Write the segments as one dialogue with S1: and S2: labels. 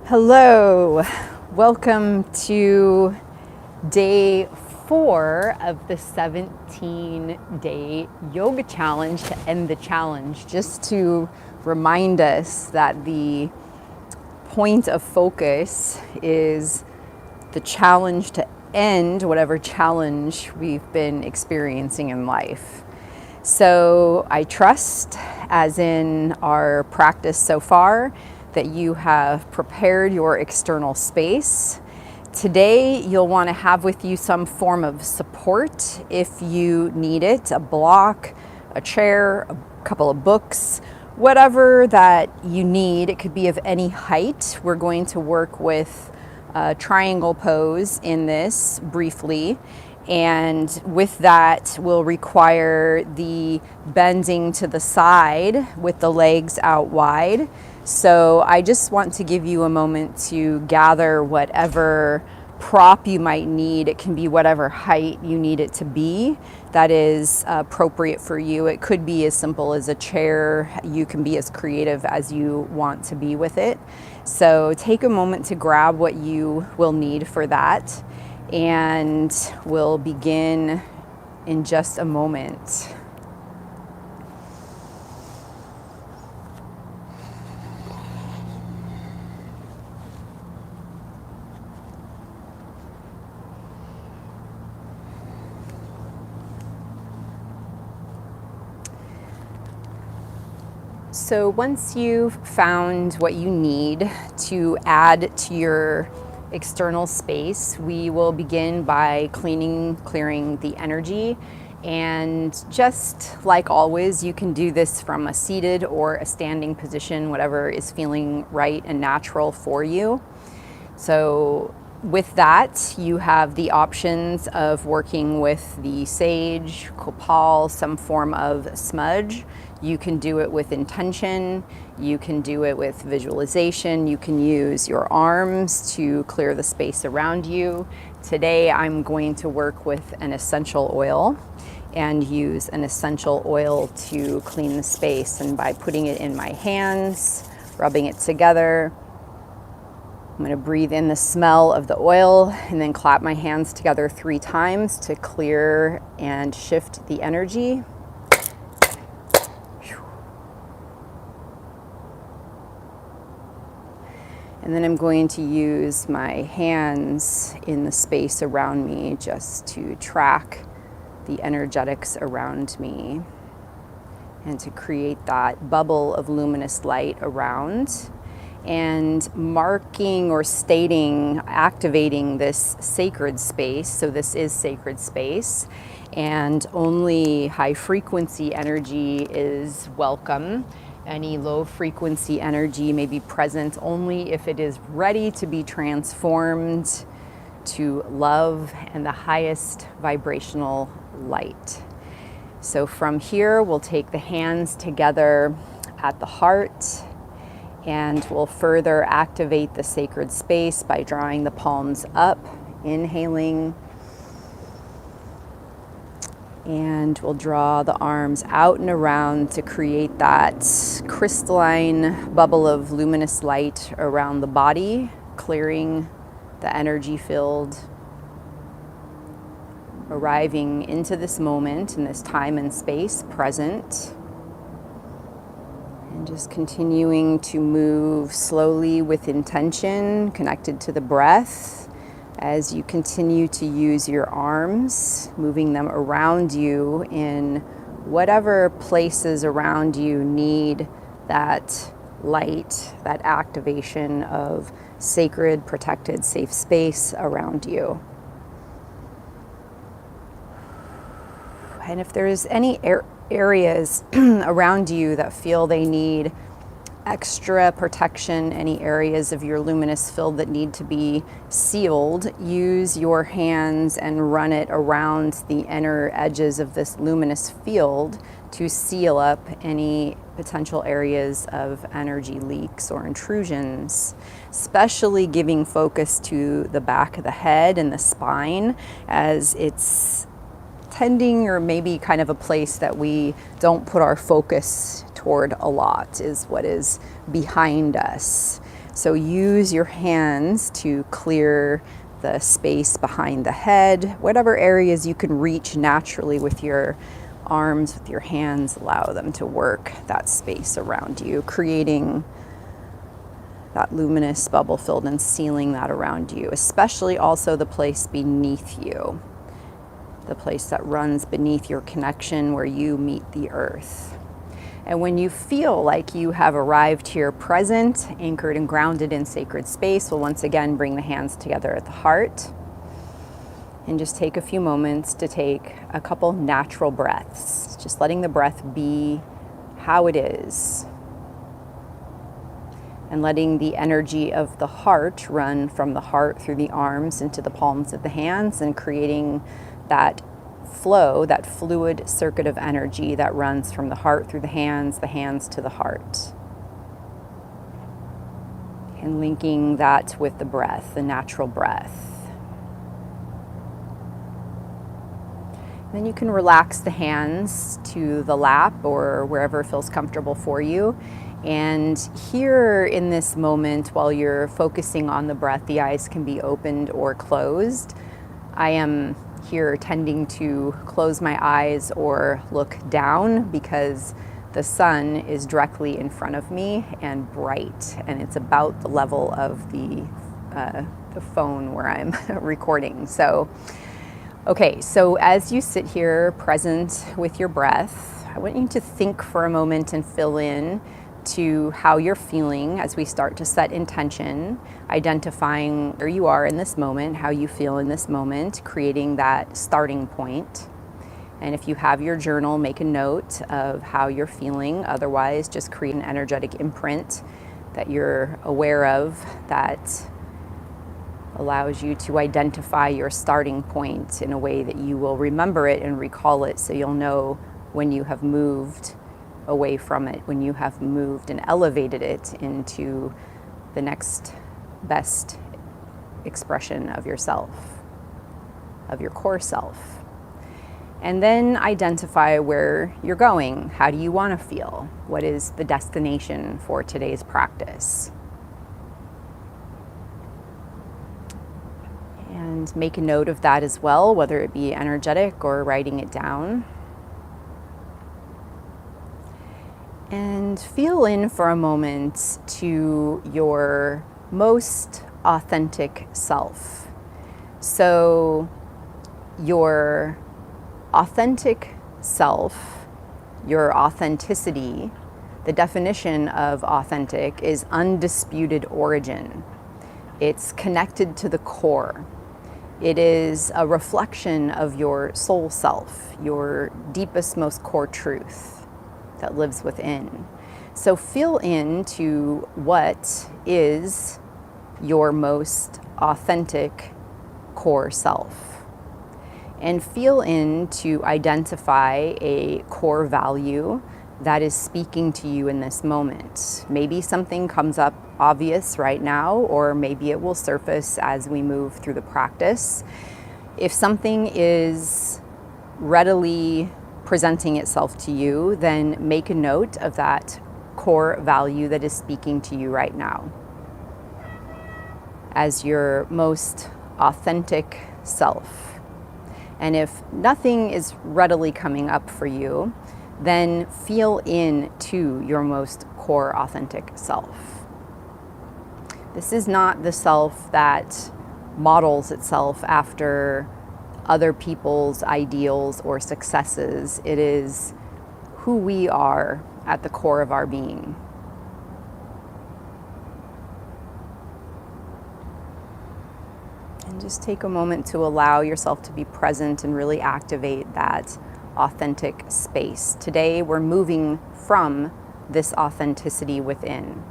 S1: Hello, welcome to day 4 of the 17-day yoga challenge to end the challenge. Just to remind us that the point of focus is the challenge to end whatever challenge we've been experiencing in life. So I trust, as in our practice so far, that you have prepared your external space. Today, you'll want to have with you some form of support if you need it, a block, a chair, a couple of books, whatever that you need. It could be of any height. We're going to work with a triangle pose in this briefly. And with that will require the bending to the side with the legs out wide. So I just want to give you a moment to gather whatever prop you might need. It can be whatever height you need it to be that is appropriate for you. It could be as simple as a chair. You can be as creative as you want to be with it. So take a moment to grab what you will need for that. And we'll begin in just a moment. So once you've found what you need to add to your external space, we will begin by clearing the energy. And just like always, you can do this from a seated or a standing position, whatever is feeling right and natural for you. So with that, you have the options of working with the sage, copal, some form of smudge. You can do it with intention. You can do it with visualization. You can use your arms to clear the space around you. Today, I'm going to work with an essential oil and use an essential oil to clean the space. And by putting it in my hands, rubbing it together, I'm going to breathe in the smell of the oil and then clap my hands together 3 times to clear and shift the energy. And then I'm going to use my hands in the space around me just to track the energetics around me and to create that bubble of luminous light around. And marking or stating, activating this sacred space. So this is sacred space, and only high frequency energy is welcome. Any low frequency energy may be present only if it is ready to be transformed to love and the highest vibrational light. So from here, we'll take the hands together at the heart, and we'll further activate the sacred space by drawing the palms up, inhaling. And we'll draw the arms out and around to create that crystalline bubble of luminous light around the body, clearing the energy field, arriving into this moment, in this time and space present. And just continuing to move slowly with intention, connected to the breath, as you continue to use your arms, moving them around you in whatever places around you need that light, that activation of sacred, protected, safe space around you. And if there's any areas around you that feel they need extra protection, any areas of your luminous field that need to be sealed, use your hands and run it around the inner edges of this luminous field to seal up any potential areas of energy leaks or intrusions, especially giving focus to the back of the head and the spine, as it's tending or maybe kind of a place that we don't put our focus toward a lot, is what is behind us. So use your hands to clear the space behind the head, whatever areas you can reach naturally with your arms, with your hands, allow them to work that space around you, creating that luminous bubble filled and sealing that around you, especially also the place beneath you, the place that runs beneath your connection where you meet the earth. And when you feel like you have arrived here present, anchored and grounded in sacred space, we'll once again bring the hands together at the heart and just take a few moments to take a couple natural breaths, just letting the breath be how it is and letting the energy of the heart run from the heart through the arms into the palms of the hands and creating that flow, that fluid circuit of energy that runs from the heart through the hands to the heart. And linking that with the breath, the natural breath. Then you can relax the hands to the lap or wherever feels comfortable for you. And here in this moment, while you're focusing on the breath, the eyes can be opened or closed. I am here tending to close my eyes or look down because the sun is directly in front of me and bright, and it's about the level of the phone where I'm recording. So, okay, so as you sit here present with your breath, I want you to think for a moment and fill in to how you're feeling as we start to set intention, identifying where you are in this moment, how you feel in this moment, creating that starting point. And if you have your journal, make a note of how you're feeling. Otherwise, just create an energetic imprint that you're aware of that allows you to identify your starting point in a way that you will remember it and recall it, so you'll know when you have moved away from it, when you have moved and elevated it into the next best expression of yourself, of your core self. And then identify where you're going. How do you want to feel? What is the destination for today's practice? And make a note of that as well, whether it be energetic or writing it down. And feel in for a moment to your most authentic self. So your authentic self, your authenticity, the definition of authentic is undisputed origin. It's connected to the core. It is a reflection of your soul self, your deepest, most core truth that lives within. So feel into what is your most authentic core self. And feel in to identify a core value that is speaking to you in this moment. Maybe something comes up obvious right now, or maybe it will surface as we move through the practice. If something is readily presenting itself to you, then make a note of that core value that is speaking to you right now as your most authentic self. And if nothing is readily coming up for you, then feel into your most core authentic self. This is not the self that models itself after other people's ideals or successes. It is who we are at the core of our being. And just take a moment to allow yourself to be present and really activate that authentic space. Today, we're moving from this authenticity within.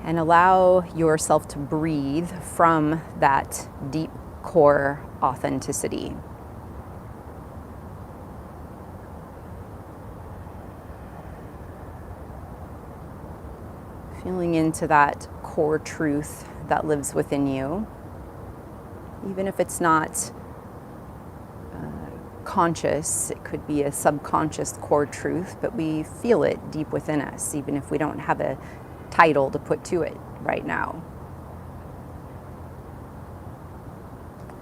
S1: And allow yourself to breathe from that deep core authenticity. Feeling into that core truth that lives within you, even if it's not conscious, it could be a subconscious core truth, but we feel it deep within us, even if we don't have a title to put to it right now.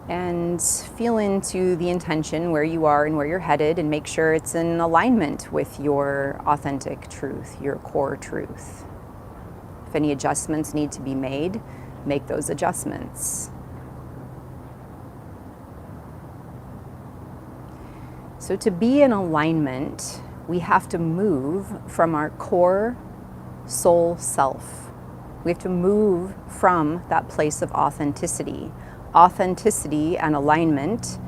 S1: And feel into the intention where you are and where you're headed, and make sure it's in alignment with your authentic truth, your core truth. If any adjustments need to be made, make those adjustments. So to be in alignment, we have to move from our core soul self. We have to move from that place of authenticity. Authenticity and alignment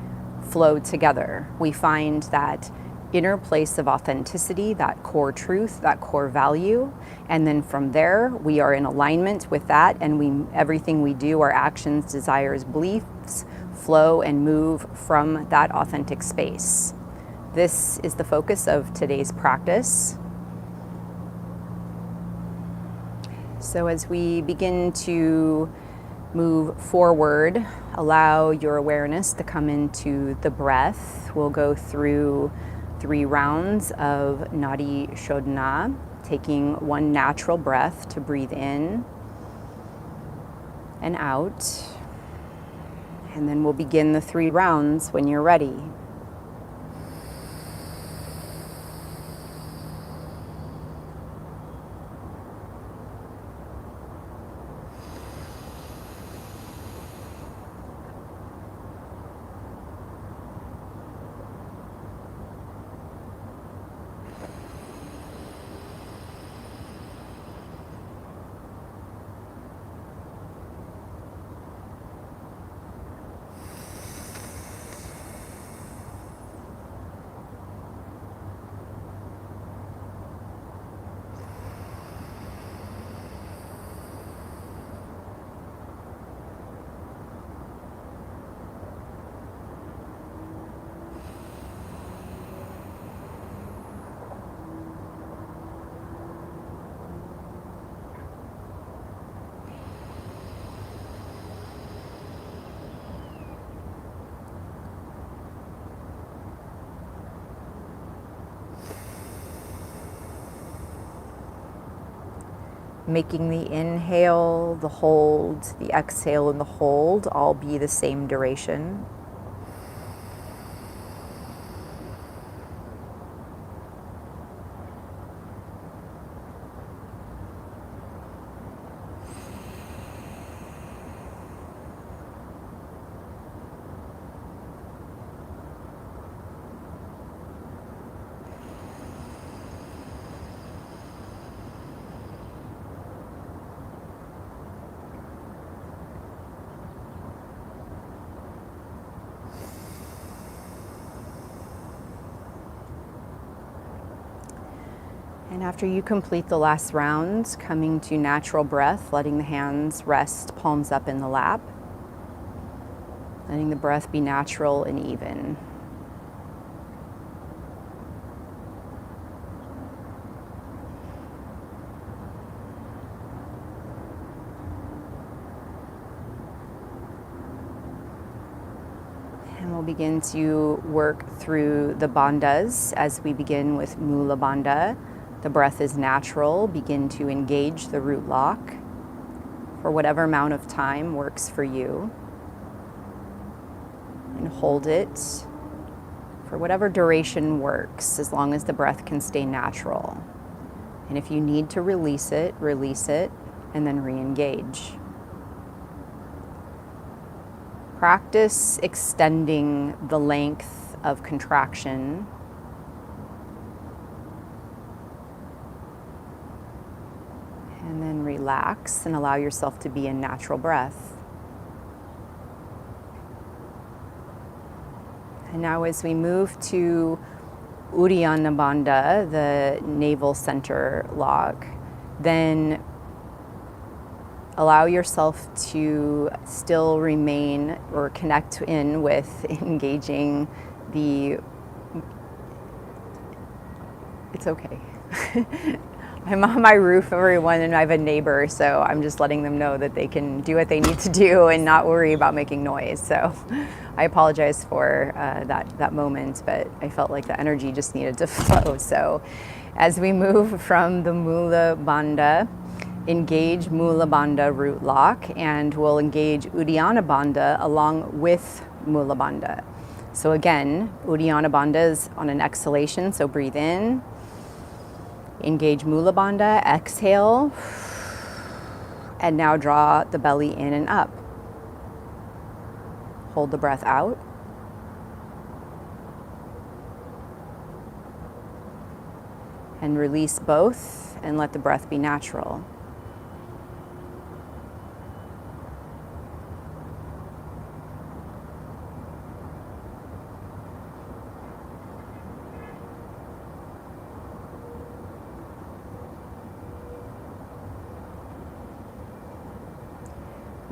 S1: flow together. We find that inner place of authenticity, that core truth, that core value, and then from there we are in alignment with that, and everything we do, our actions, desires, beliefs, flow and move from that authentic space. This is the focus of today's practice. So as we begin to move forward, allow your awareness to come into the breath. We'll go through 3 rounds of Nadi Shodhana, taking one natural breath to breathe in and out. And then we'll begin the 3 rounds when you're ready. Making the inhale, the hold, the exhale, and the hold all be the same duration. And after you complete the last round, coming to natural breath, letting the hands rest, palms up in the lap. Letting the breath be natural and even. And we'll begin to work through the bandhas as we begin with Mula Bandha. The breath is natural. Begin to engage the root lock for whatever amount of time works for you. And hold it for whatever duration works, as long as the breath can stay natural. And if you need to release it, and then re-engage. Practice extending the length of contraction. And then relax and allow yourself to be in natural breath. And now as we move to Uddiyana Bandha, the navel center lock, then allow yourself to still remain or connect in with engaging the... It's okay. I'm on my roof, everyone, and I have a neighbor, so I'm just letting them know that they can do what they need to do and not worry about making noise. So I apologize for that moment, but I felt like the energy just needed to flow. So as we move from the Mula Bandha, engage Mula Bandha root lock, and we'll engage Uddiyana Bandha along with Mula Bandha. So again, Uddiyana Bandha is on an exhalation, so breathe in, engage Mula Bandha, exhale, and now draw the belly in and up. Hold the breath out. And release both and let the breath be natural.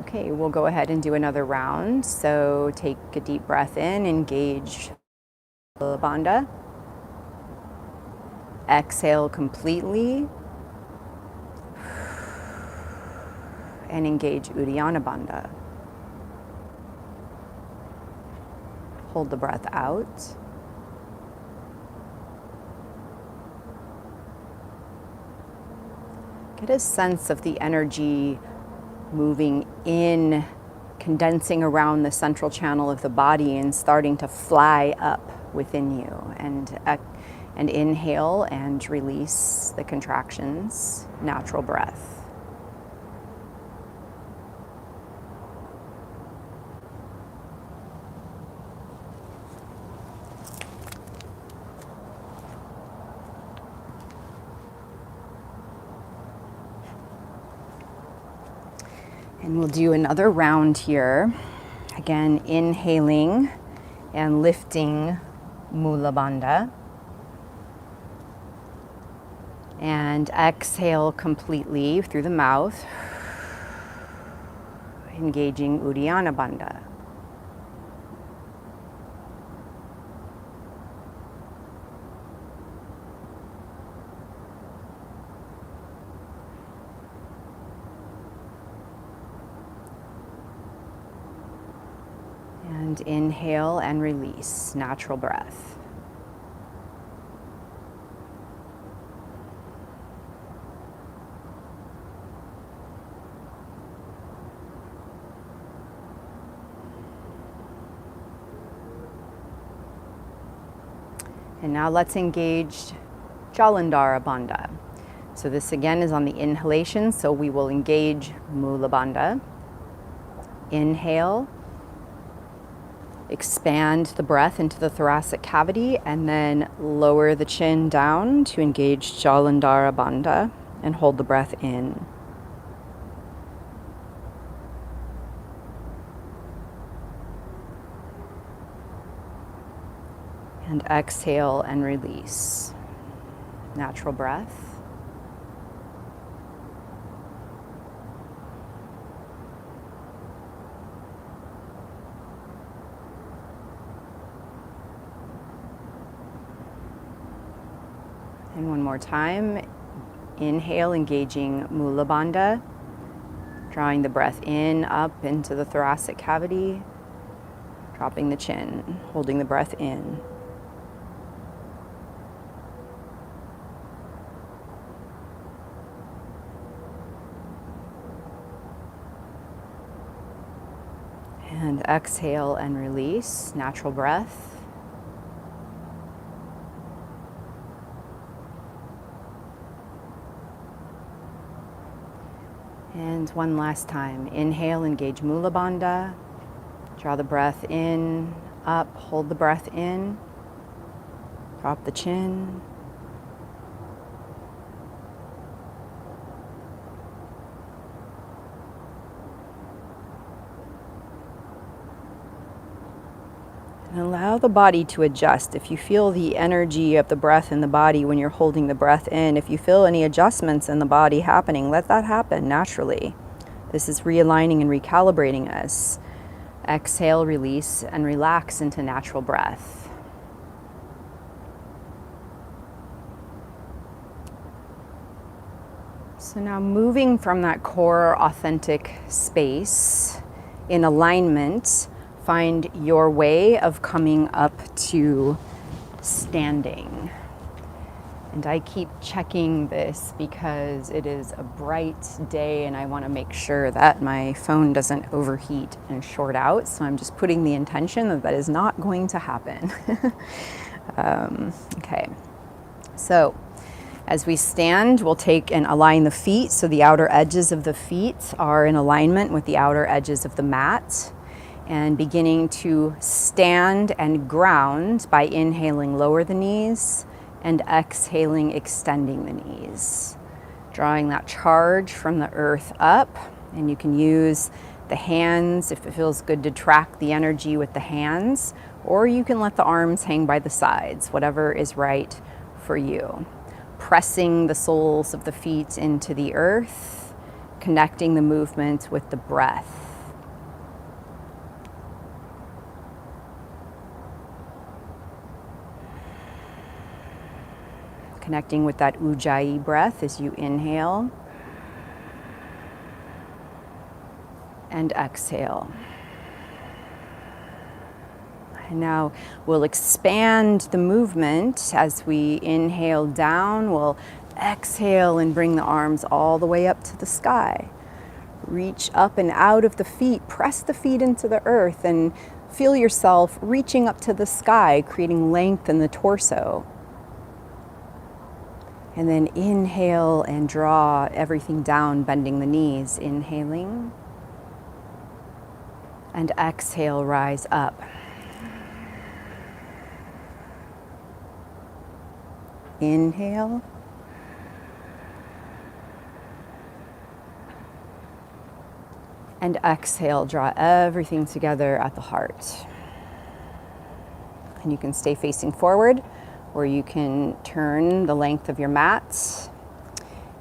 S1: Okay, we'll go ahead and do another round. So take a deep breath in, engage Mula Bandha. Exhale completely. And engage Uddiyana Bandha. Hold the breath out. Get a sense of the energy moving in, condensing around the central channel of the body and starting to fly up within you. And inhale and release the contractions, natural breath. And we'll do another round here. Again, inhaling and lifting Mula Bandha. And exhale completely through the mouth, engaging Uddiyana Bandha. And inhale and release, natural breath. And now let's engage Jalandhara Bandha. So this again is on the inhalation, so we will engage Mula Bandha. Inhale, expand the breath into the thoracic cavity, and then lower the chin down to engage Jalandhara Bandha and hold the breath in. And exhale and release. Natural breath. And one more time. Inhale, engaging Mula Bandha. Drawing the breath in, up into the thoracic cavity. Dropping the chin, holding the breath in. And exhale and release, natural breath. And one last time. Inhale, engage Mula Bandha. Draw the breath in, up, hold the breath in. Drop the chin. And allow the body to adjust. If you feel the energy of the breath in the body when you're holding the breath in, if you feel any adjustments in the body happening, let that happen naturally. This is realigning and recalibrating us. Exhale, release, and relax into natural breath. So now moving from that core authentic space in alignment, find your way of coming up to standing. And I keep checking this because it is a bright day and I want to make sure that my phone doesn't overheat and short out. So I'm just putting the intention that that is not going to happen. Okay, so as we stand, we'll take and align the feet. So the outer edges of the feet are in alignment with the outer edges of the mat. And beginning to stand and ground by inhaling, lower the knees, and exhaling, extending the knees. Drawing that charge from the earth up, and you can use the hands if it feels good to track the energy with the hands, or you can let the arms hang by the sides, whatever is right for you. Pressing the soles of the feet into the earth, connecting the movement with the breath. Connecting with that ujjayi breath as you inhale and exhale. And now we'll expand the movement as we inhale down. We'll exhale and bring the arms all the way up to the sky. Reach up and out of the feet. Press the feet into the earth and feel yourself reaching up to the sky, creating length in the torso. And then inhale and draw everything down, bending the knees. Inhaling. And exhale, rise up. Inhale. And exhale, draw everything together at the heart. And you can stay facing forward, or you can turn the length of your mat.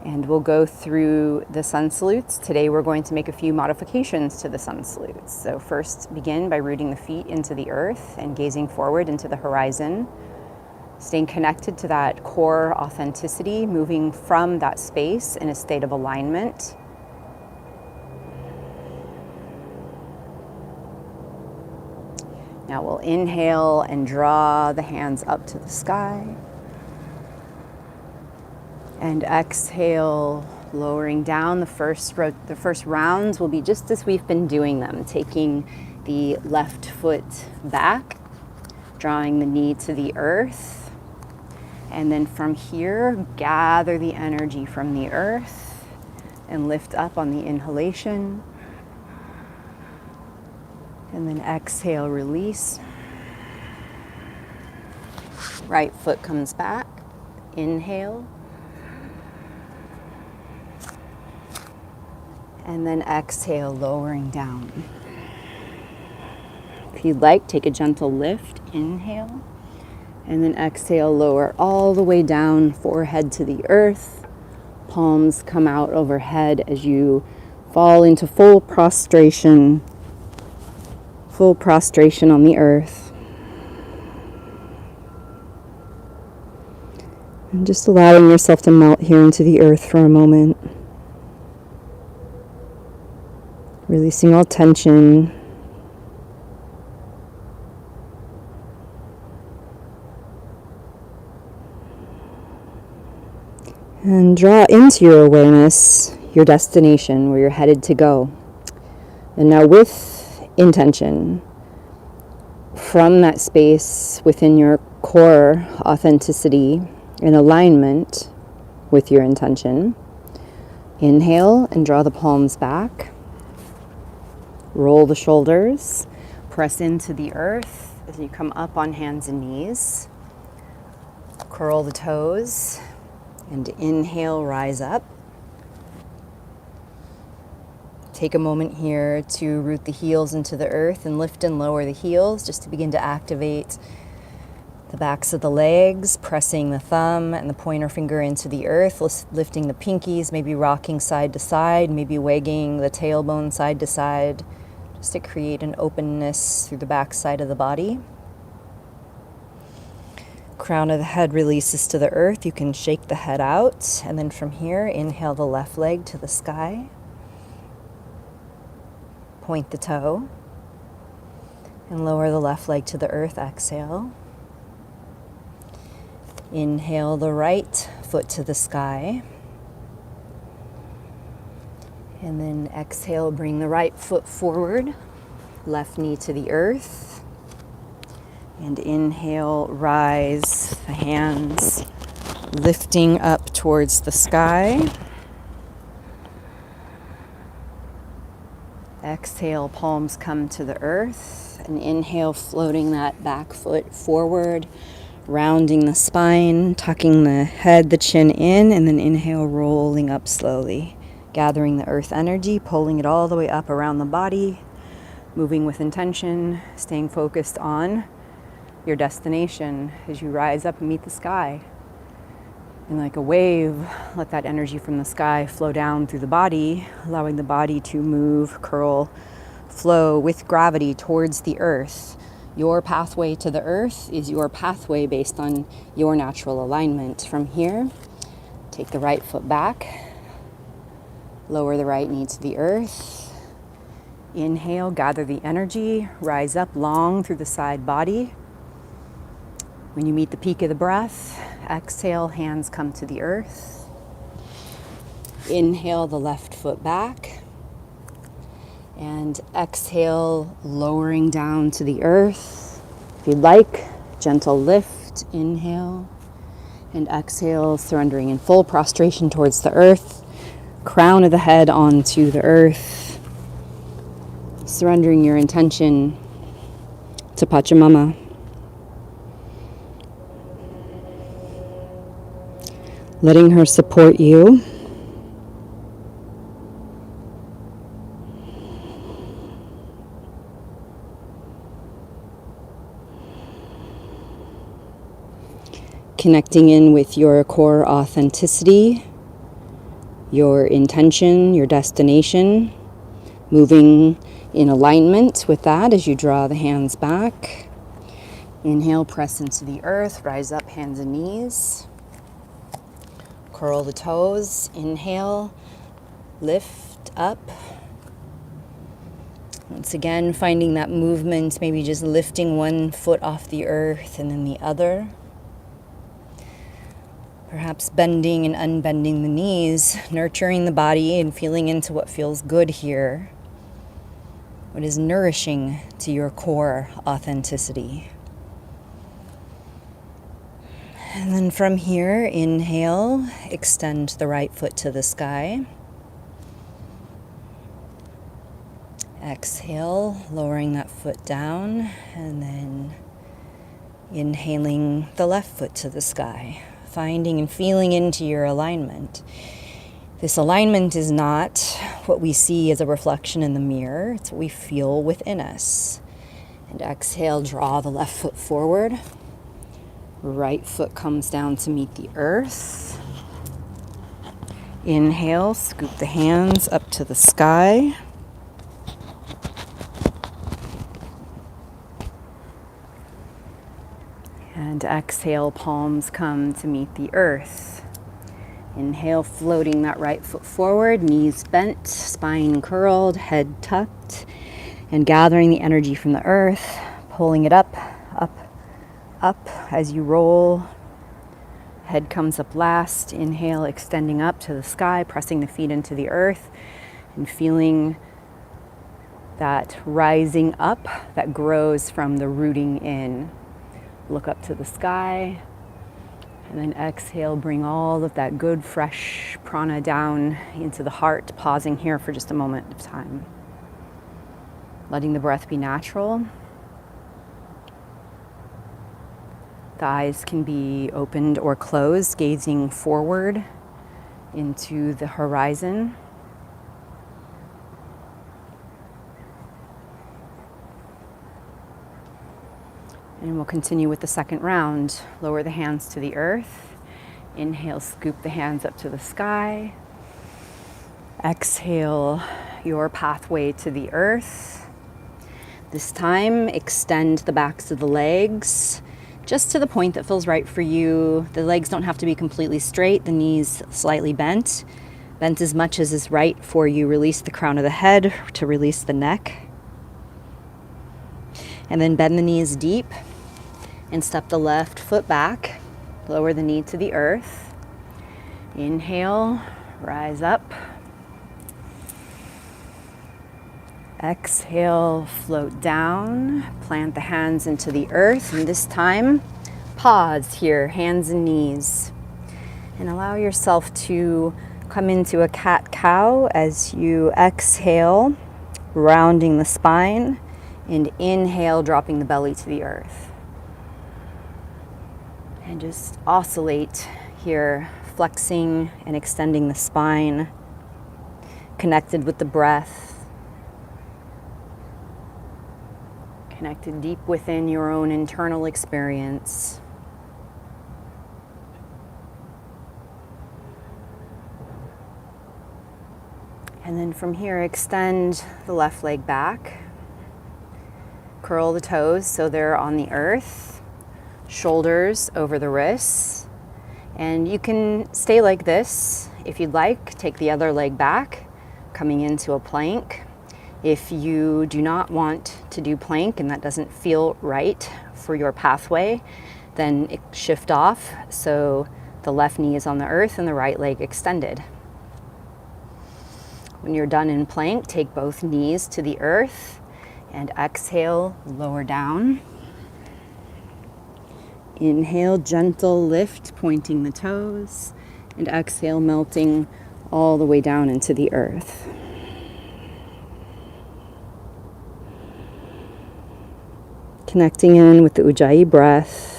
S1: And we'll go through the sun salutes. Today we're going to make a few modifications to the sun salutes. So first, begin by rooting the feet into the earth and gazing forward into the horizon. Staying connected to that core authenticity, moving from that space in a state of alignment. Now we'll inhale and draw the hands up to the sky. And exhale, lowering down. The first rounds will be just as we've been doing them, taking the left foot back, drawing the knee to the earth. And then from here, gather the energy from the earth and lift up on the inhalation. And then exhale, release. Right foot comes back. Inhale. And then exhale, lowering down. If you'd like, take a gentle lift. Inhale. And then exhale, lower all the way down, forehead to the earth. Palms come out overhead as you fall into full prostration on the earth. And just allowing yourself to melt here into the earth for a moment. Releasing all tension. And draw into your awareness your destination, where you're headed to go. And now with intention, from that space within your core authenticity, in alignment with your intention, inhale and draw the palms back. Roll the shoulders, press into the earth as you come up on hands and knees. Curl the toes and inhale, rise up. Take a moment here to root the heels into the earth and lift and lower the heels just to begin to activate the backs of the legs, pressing the thumb and the pointer finger into the earth, lifting the pinkies, maybe rocking side to side, maybe wagging the tailbone side to side, just to create an openness through the back side of the body. Crown of the head releases to the earth. You can shake the head out, and then from here, inhale the left leg to the sky. Point the toe, and lower the left leg to the earth. Exhale. Inhale the right foot to the sky. And then exhale, bring the right foot forward, left knee to the earth. And inhale, rise the hands, lifting up towards the sky. Exhale, palms come to the earth. And inhale, floating that back foot forward, rounding the spine, tucking the head, the chin in, and then inhale, rolling up slowly. Gathering the earth energy, pulling it all the way up around the body, moving with intention, staying focused on your destination as you rise up and meet the sky. And like a wave, let that energy from the sky flow down through the body, allowing the body to move, curl, flow with gravity towards the earth. Your pathway to the earth is your pathway based on your natural alignment. From here, take the right foot back. Lower the right knee to the earth. Inhale, gather the energy, rise up long through the side body. When you meet the peak of the breath, exhale, hands come to the earth. Inhale the left foot back. And exhale, lowering down to the earth. If you'd like, gentle lift, inhale. And exhale, surrendering in full prostration towards the earth. Crown of the head onto the earth, surrendering your intention to Pachamama. Letting her support you. Connecting in with your core authenticity, your intention, your destination, moving in alignment with that as you draw the hands back. Inhale, press into the earth, rise up, hands and knees. Curl the toes, inhale, lift up. Once again, finding that movement, maybe just lifting one foot off the earth and then the other. Perhaps bending and unbending the knees, nurturing the body and feeling into what feels good here, what is nourishing to your core authenticity. And then from here, inhale, extend the right foot to the sky. Exhale, lowering that foot down, and then inhaling the left foot to the sky. Finding and feeling into your alignment. This alignment is not what we see as a reflection in the mirror. It's what we feel within us. And exhale, draw the left foot forward. Right foot comes down to meet the earth. Inhale, scoop the hands up to the sky. And exhale, palms come to meet the earth. Inhale, floating that right foot forward, knees bent, spine curled, head tucked, and gathering the energy from the earth, pulling it up, up, up as you roll. Head comes up last. Inhale, extending up to the sky, pressing the feet into the earth, and feeling that rising up that grows from the rooting in. Look up to the sky, and then exhale, bring all of that good, fresh prana down into the heart, pausing here for just a moment of time. Letting the breath be natural. The eyes can be opened or closed, gazing forward into the horizon. And we'll continue with the second round. Lower the hands to the earth. Inhale, scoop the hands up to the sky. Exhale, your pathway to the earth. This time, extend the backs of the legs just to the point that feels right for you. The legs don't have to be completely straight, the knees slightly bent. Bent as much as is right for you. Release the crown of the head to release the neck. And then bend the knees deep and step the left foot back. lower the knee to the earth. Inhale, rise up. Exhale, float down. Plant the hands into the earth, and this time, pause here, hands and knees. And allow yourself to come into a cat-cow as you exhale, rounding the spine, and inhale, dropping the belly to the earth. And just oscillate here, flexing and extending the spine, connected with the breath, connected deep within your own internal experience. And then from here, extend the left leg back. Curl the toes so they're on the earth. Shoulders over the wrists. And you can stay like this. If you'd like, take the other leg back, coming into a plank. If you do not want to do plank and that doesn't feel right for your pathway, then shift off so the left knee is on the earth and the right leg extended. When you're done in plank, take both knees to the earth and exhale, lower down. Inhale, gentle lift, pointing the toes, and exhale, melting all the way down into the earth. Connecting in with the Ujjayi breath.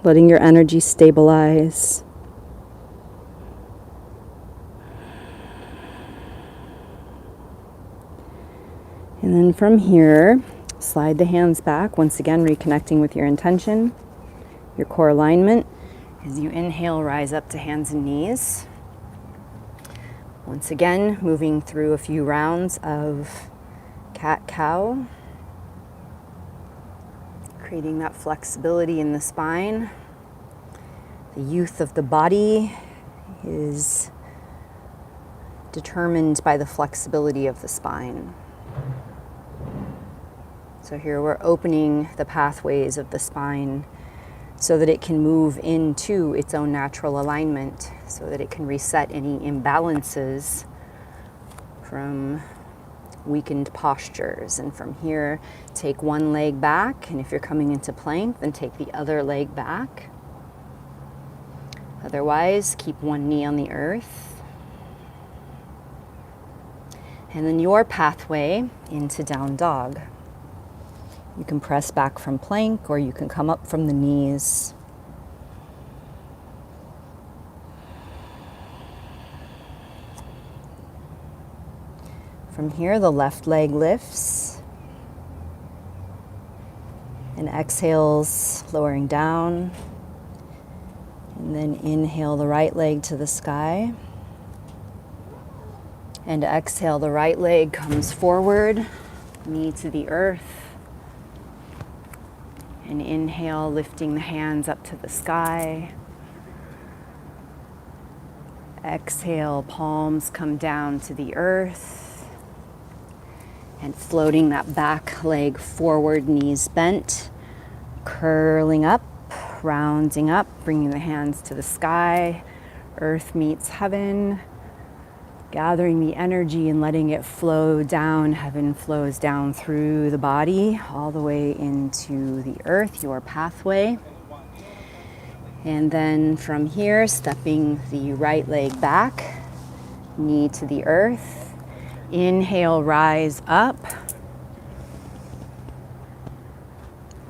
S1: Letting your energy stabilize. And then from here, slide the hands back, once again reconnecting with your intention, your core alignment. As you inhale, rise up to hands and knees. Once again, moving through a few rounds of cat-cow. Creating that flexibility in the spine. The youth of the body is determined by the flexibility of the spine. So here we're opening the pathways of the spine so that it can move into its own natural alignment, so that it can reset any imbalances from weakened postures. And from here, take one leg back, and if you're coming into plank, then take the other leg back. Otherwise, keep one knee on the earth. And then your pathway into down dog. You can press back from plank, or you can come up from the knees. From here, the left leg lifts and exhales, lowering down. And then inhale the right leg to the sky. And exhale, the right leg comes forward, knee to the earth. And inhale, lifting the hands up to the sky. Exhale, palms come down to the earth. And floating that back leg forward, knees bent, curling up, rounding up, bringing the hands to the sky. Earth meets heaven. Gathering the energy and letting it flow down. Heaven flows down through the body, all the way into the earth, your pathway. And then from here, stepping the right leg back, knee to the earth. Inhale, rise up.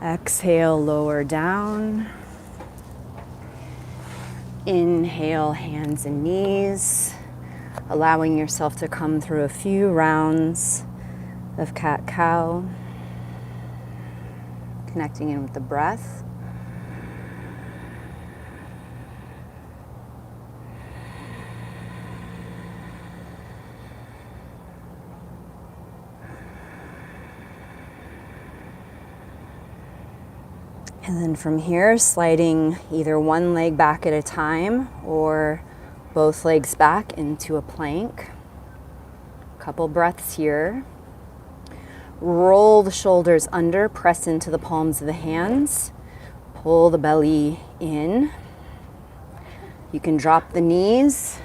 S1: Exhale, lower down. Inhale, hands and knees. Allowing yourself to come through a few rounds of cat-cow. Connecting in with the breath. And then from here, sliding either one leg back at a time or both legs back into a plank. Couple breaths here. Roll the shoulders under, press into the palms of the hands. Pull the belly in. You can drop the knees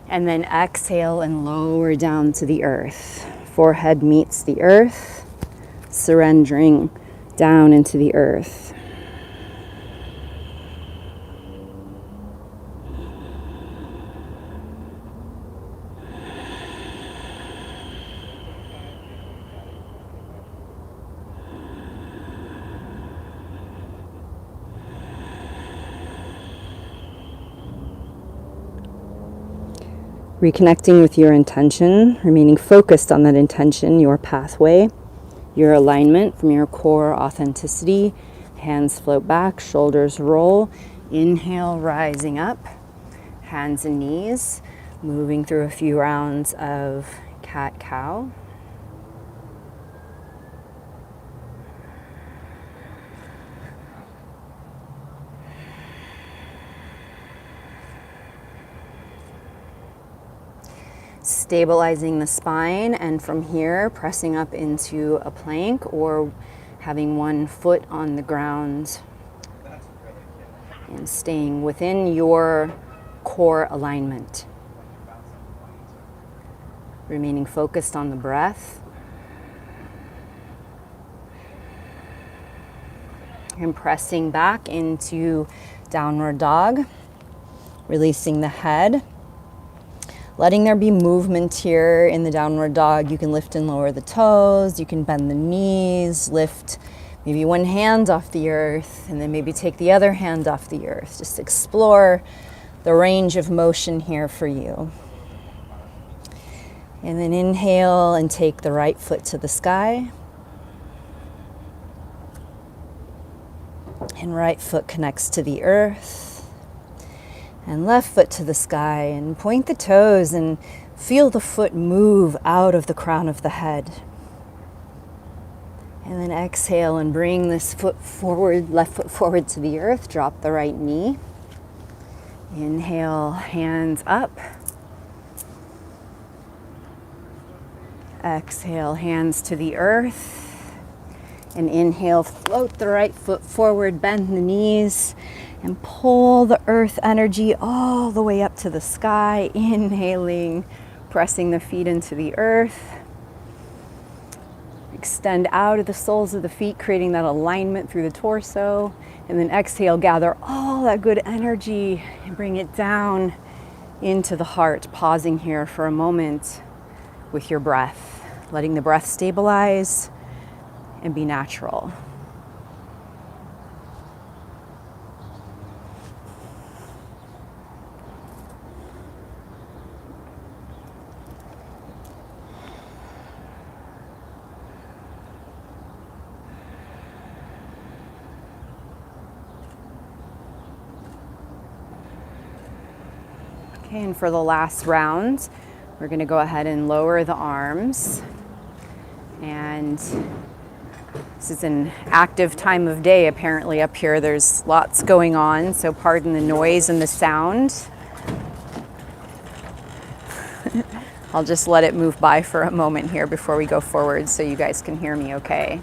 S1: and then exhale and lower down to the earth. Forehead meets the earth, surrendering down into the earth. Reconnecting with your intention, remaining focused on that intention, your pathway, your alignment from your core authenticity. Hands float back, shoulders roll. Inhale, rising up, hands and knees, moving through a few rounds of cat-cow. Stabilizing the spine, and from here pressing up into a plank or having one foot on the ground and staying within your core alignment. Remaining focused on the breath and pressing back into downward dog, releasing the head. Letting there be movement here in the downward dog. You can lift and lower the toes. You can bend the knees, lift maybe one hand off the earth, and then maybe take the other hand off the earth. Just explore the range of motion here for you. And then inhale and take the right foot to the sky. And right foot connects to the earth. And left foot to the sky, and point the toes and feel the foot move out of the crown of the head. And then exhale and bring this foot forward, left foot forward to the earth. Drop the right knee. Inhale, hands up. Exhale, hands to the earth. And inhale, float the right foot forward, bend the knees. And pull the earth energy all the way up to the sky. Inhaling, pressing the feet into the earth. Extend out of the soles of the feet, creating that alignment through the torso. And then exhale, gather all that good energy and bring it down into the heart. Pausing here for a moment with your breath. Letting the breath stabilize and be natural. Okay, and for the last round, we're going to go ahead and lower the arms. And this is an active time of day, apparently, up here. There's lots going on, so pardon the noise and the sound. I'll just let it move by for a moment here before we go forward so you guys can hear me okay.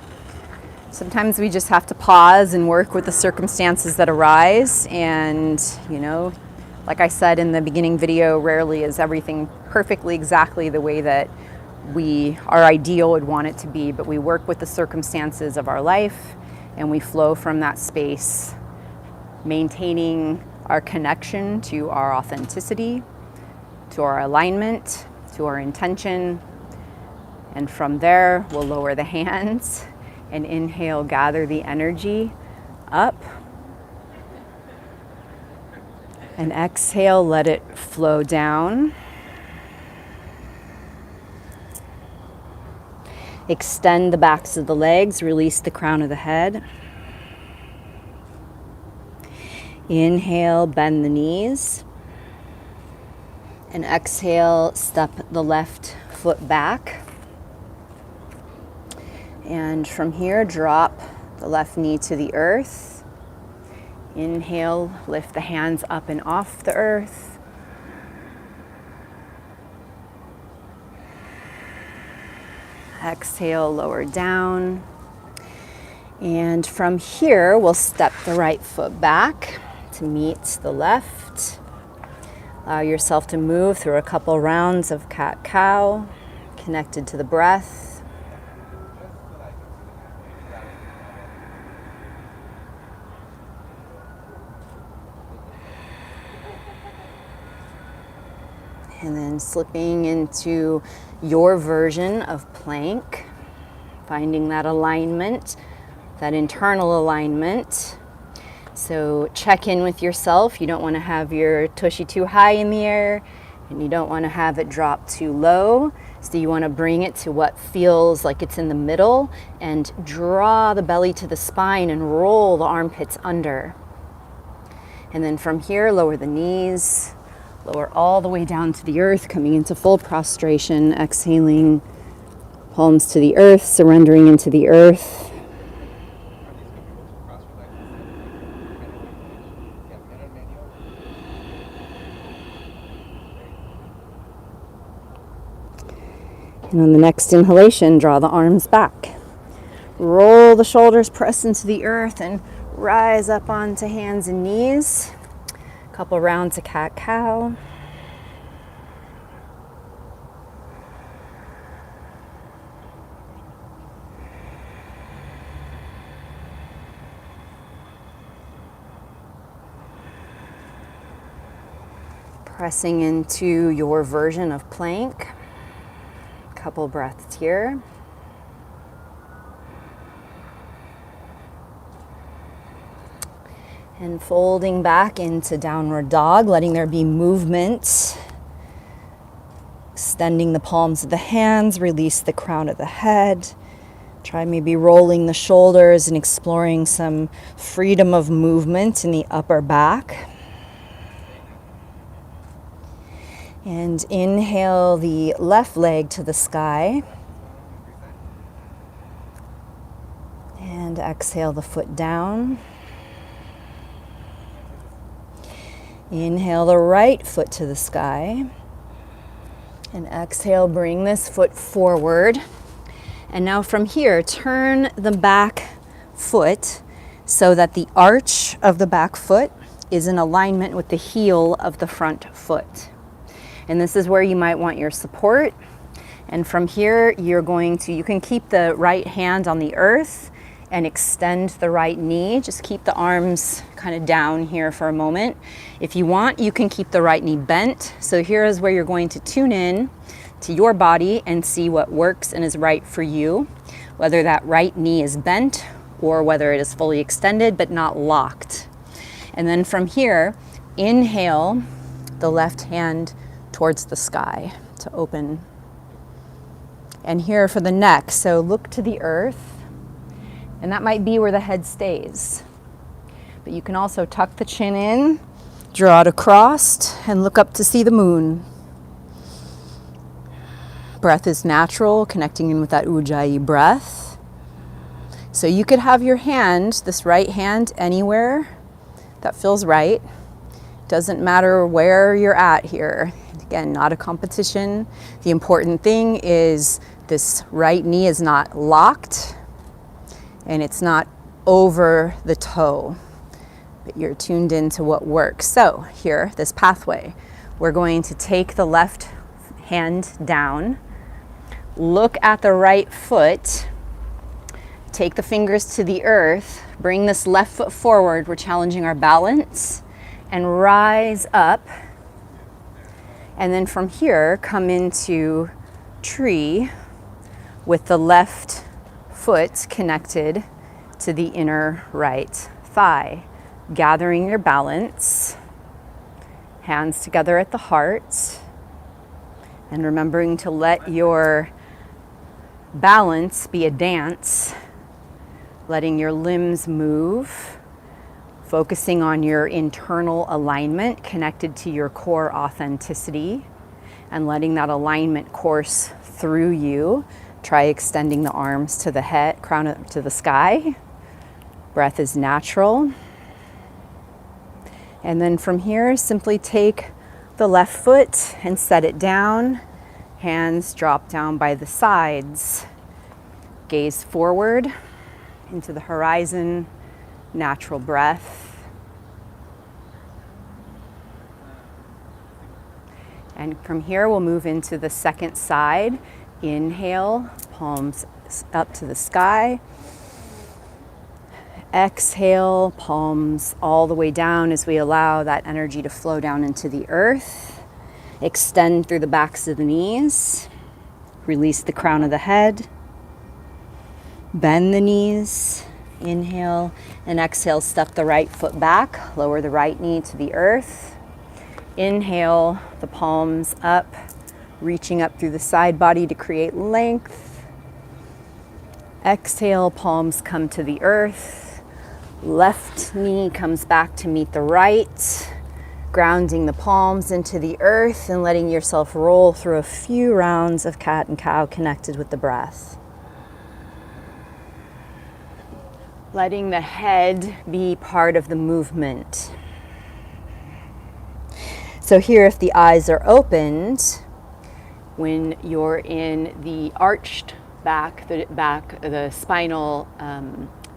S1: Sometimes we just have to pause and work with the circumstances that arise, and, you know, like I said in the beginning video, rarely is everything perfectly exactly the way that our ideal would want it to be, but we work with the circumstances of our life and we flow from that space, maintaining our connection to our authenticity, to our alignment, to our intention. And from there, we'll lower the hands and inhale, gather the energy up. And exhale, let it flow down. Extend the backs of the legs, release the crown of the head. Inhale, bend the knees. And exhale, step the left foot back. And from here, drop the left knee to the earth. Inhale, lift the hands up and off the earth. Exhale, lower down. And from here, we'll step the right foot back to meet the left. Allow yourself to move through a couple rounds of cat-cow, connected to the breath. And then slipping into your version of plank, finding that alignment, that internal alignment. So check in with yourself. You don't want to have your tushy too high in the air, and you don't want to have it drop too low. So you want to bring it to what feels like it's in the middle, and draw the belly to the spine and roll the armpits under. And then from here, lower the knees, lower all the way down to the earth, coming into full prostration, exhaling, palms to the earth, surrendering into the earth. And on the next inhalation, draw the arms back. Roll the shoulders, press into the earth, and rise up onto hands and knees. A couple rounds of cat-cow. Pressing into your version of plank. Couple breaths here. And folding back into downward dog, letting there be movement. Extending the palms of the hands, release the crown of the head. Try maybe rolling the shoulders and exploring some freedom of movement in the upper back. And inhale the left leg to the sky. And exhale the foot down. Inhale the right foot to the sky. And exhale, bring this foot forward. And now from here, turn the back foot so that the arch of the back foot is in alignment with the heel of the front foot. And this is where you might want your support. And from here, you can keep the right hand on the earth and extend the right knee. Just keep the arms kind of down here for a moment. If you want, you can keep the right knee bent. So here is where you're going to tune in to your body and see what works and is right for you, whether that right knee is bent or whether it is fully extended but not locked. And then from here, inhale the left hand towards the sky to open. And here for the neck, so look to the earth, and that might be where the head stays. But you can also tuck the chin in, draw it across, and look up to see the moon. Breath is natural, connecting in with that ujjayi breath. So you could have your hand, this right hand, anywhere that feels right. Doesn't matter where you're at here. Again, not a competition. The important thing is this right knee is not locked and it's not over the toe, but you're tuned into what works. So here, this pathway, we're going to take the left hand down, look at the right foot, take the fingers to the earth, bring this left foot forward. We're challenging our balance, and rise up. And then from here, come into tree with the left foot connected to the inner right thigh. Gathering your balance, hands together at the heart, and remembering to let your balance be a dance, letting your limbs move, focusing on your internal alignment connected to your core authenticity, and letting that alignment course through you. Try extending the arms to the head, crown up to the sky. Breath is natural. And then from here, simply take the left foot and set it down. Hands drop down by the sides. Gaze forward into the horizon, natural breath. And from here, we'll move into the second side. Inhale, palms up to the sky. Exhale, palms all the way down as we allow that energy to flow down into the earth. Extend through the backs of the knees. Release the crown of the head. Bend the knees. Inhale and exhale, step the right foot back. Lower the right knee to the earth. Inhale, the palms up, reaching up through the side body to create length. Exhale, palms come to the earth. Left knee comes back to meet the right, grounding the palms into the earth and letting yourself roll through a few rounds of cat and cow connected with the breath. Letting the head be part of the movement. So here, if the eyes are opened, when you're in the arched back, the spinal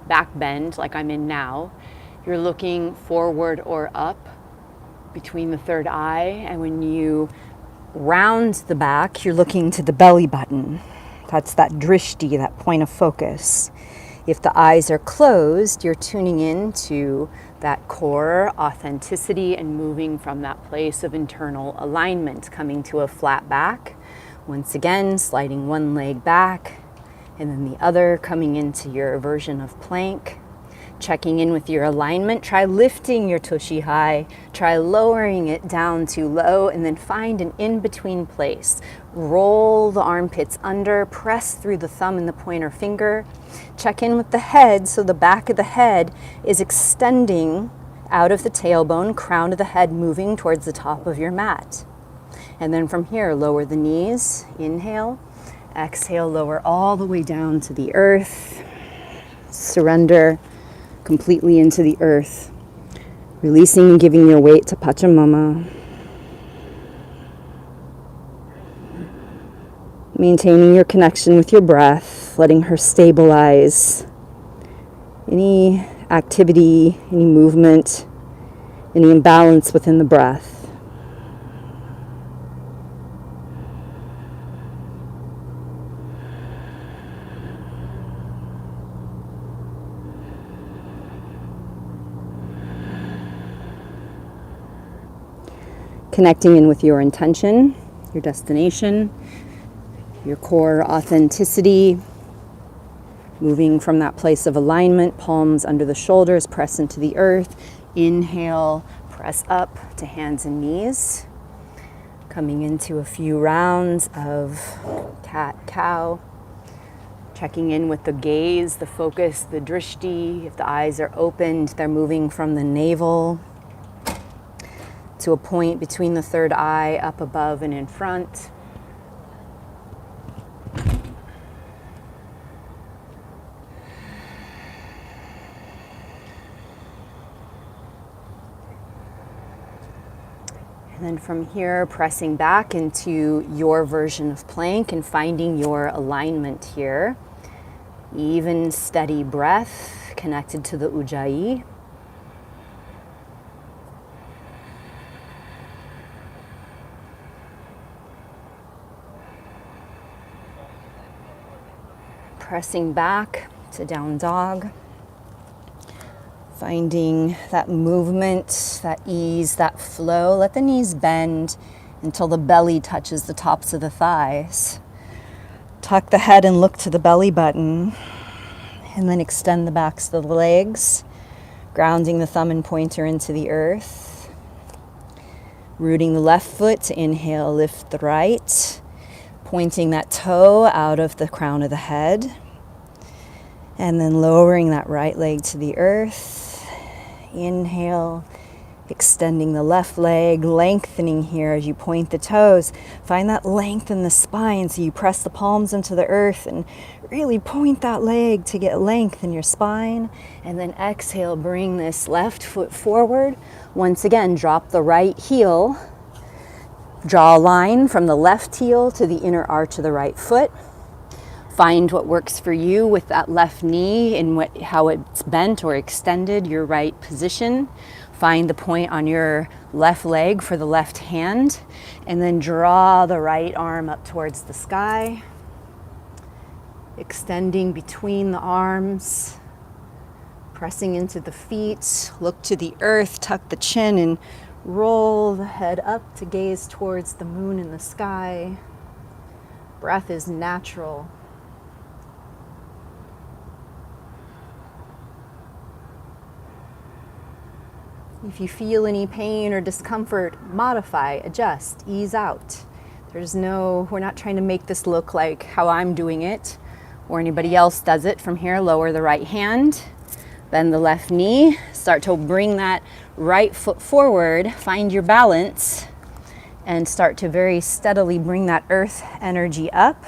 S1: back bend, like I'm in now, you're looking forward or up between the third eye. And when you round the back, you're looking to the belly button. That's that drishti, that point of focus. If the eyes are closed, you're tuning into that core authenticity and moving from that place of internal alignment, coming to a flat back. Once again, sliding one leg back, and then the other coming into your version of plank. Checking in with your alignment. Try lifting your tushy high. Try lowering it down to low, and then find an in-between place. Roll the armpits under, press through the thumb and the pointer finger. Check in with the head, so the back of the head is extending out of the tailbone, crown of the head moving towards the top of your mat. And then from here, lower the knees. Inhale. Exhale, lower all the way down to the earth. Surrender completely into the earth. Releasing and giving your weight to Pachamama. Maintaining your connection with your breath, letting her stabilize any activity, any movement, any imbalance within the breath. Connecting in with your intention, your destination, your core authenticity, moving from that place of alignment, palms under the shoulders, press into the earth. Inhale, press up to hands and knees. Coming into a few rounds of cat-cow. Checking in with the gaze, the focus, the drishti. If the eyes are opened, they're moving from the navel to a point between the third eye, up above and in front. And then from here, pressing back into your version of plank and finding your alignment here. Even, steady breath connected to the ujjayi. Pressing back to down dog. Finding that movement, that ease, that flow. Let the knees bend until the belly touches the tops of the thighs. Tuck the head and look to the belly button. And then extend the backs of the legs, grounding the thumb and pointer into the earth. Rooting the left foot, inhale, lift the right. Pointing that toe out of the crown of the head. And then lowering that right leg to the earth. Inhale, extending the left leg, lengthening here as you point the toes. Find that length in the spine, so you press the palms into the earth and really point that leg to get length in your spine. And then exhale, bring this left foot forward. Once again, drop the right heel. Draw a line from the left heel to the inner arch of the right foot. Find what works for you with that left knee and how it's bent or extended, your right position. Find the point on your left leg for the left hand, and then draw the right arm up towards the sky, extending between the arms, pressing into the feet. Look to the earth, tuck the chin, and roll the head up to gaze towards the moon in the sky. Breath is natural. If you feel any pain or discomfort, modify, adjust, ease out. We're not trying to make this look like how I'm doing it or anybody else does it. From here, lower the right hand, bend the left knee, start to bring that right foot forward, find your balance, and start to very steadily bring that earth energy up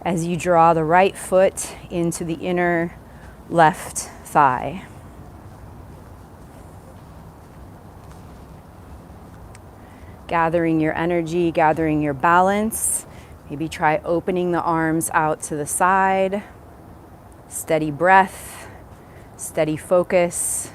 S1: as you draw the right foot into the inner left thigh. Gathering your energy, gathering your balance. Maybe try opening the arms out to the side. Steady breath, steady focus.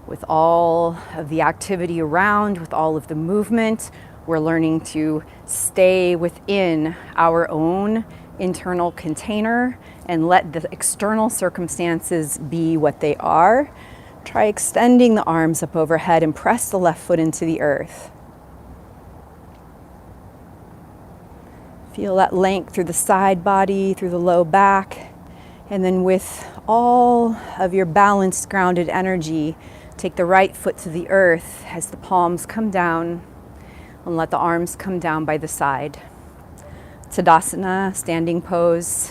S1: With all of the activity around, with all of the movement, we're learning to stay within our own internal container and let the external circumstances be what they are. Try extending the arms up overhead and press the left foot into the earth. Feel that length through the side body, through the low back. And then with all of your balanced, grounded energy, take the right foot to the earth as the palms come down, and let the arms come down by the side. Tadasana, standing pose,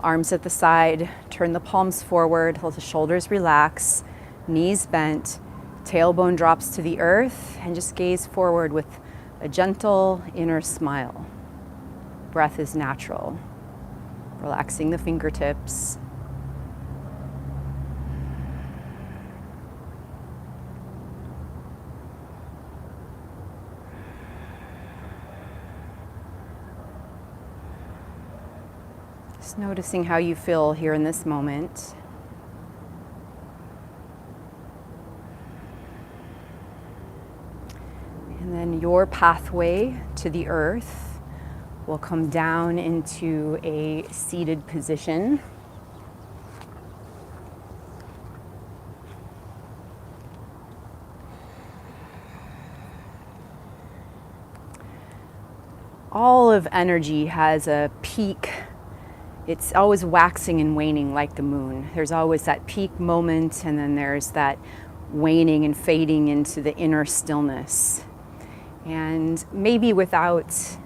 S1: arms at the side, turn the palms forward, let the shoulders relax, knees bent, tailbone drops to the earth, and just gaze forward with a gentle inner smile. Breath is natural. Relaxing the fingertips. Just noticing how you feel here in this moment. And then your pathway to the earth will come down into a seated position. All of energy has a peak. It's always waxing and waning like the moon. There's always that peak moment, and then there's that waning and fading into the inner stillness. And maybe without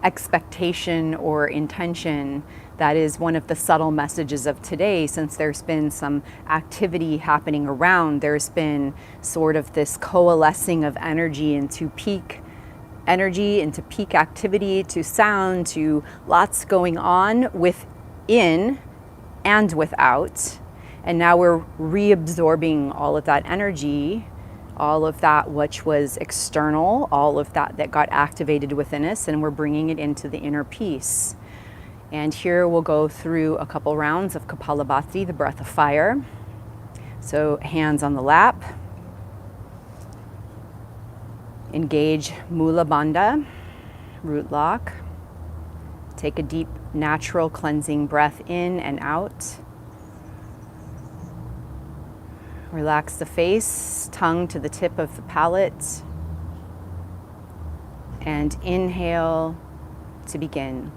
S1: expectation or intention, that is one of the subtle messages of today. Since there's been some activity happening around, there's been sort of this coalescing of energy, into peak activity, to sound, to lots going on within and without. And now we're reabsorbing all of that energy, all of that which was external, all of that got activated within us, and we're bringing it into the inner peace. And here we'll go through a couple rounds of Kapalabhati, the breath of fire. So hands on the lap. Engage Mula Bandha, root lock. Take a deep, natural cleansing breath in and out. Relax the face, tongue to the tip of the palate. And inhale to begin.